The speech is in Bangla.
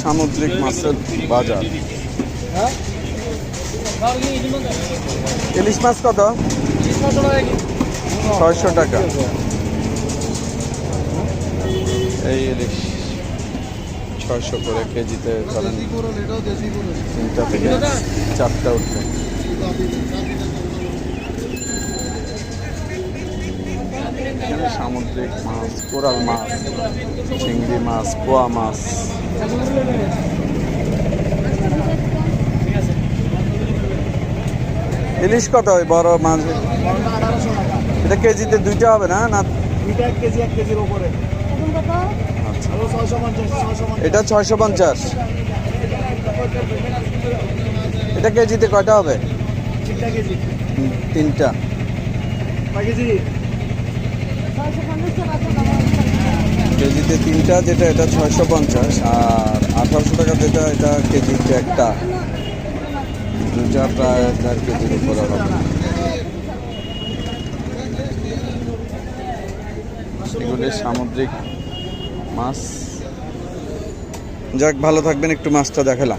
সামুদ্রিক মাছের বাজার। ইলিশ মাছ কত? 600 টাকা। এই ইলিশ 600 করে কেজিতে, ধরেন 3টা থেকে 4টা উঠবে। এখানে সামুদ্রিক মাছ, কোরাল মাছ, চিংড়ি মাছ, পোয়া মাছ। ইলিশ কত ওই বড় মাছ? এটা কেজিতে 2টা হবে না? না 2টা 1 কেজি 1 কেজির উপরে। আচ্ছা, 650 এটা 650। এটা কেজিতে কয়টা হবে? 3টা কেজি 3টা। কয় কেজি? কেজিতে 3টা, যেটা এটা 650। আর 1800 টাকা যেটা, এটা কেজিতে একটা। 2টা প্রায় 1.5 কেজির উপরে হবে। এগুলি সামুদ্রিক মাছ। যাক, ভালো থাকবেন। একটু মাছটা দেখালাম।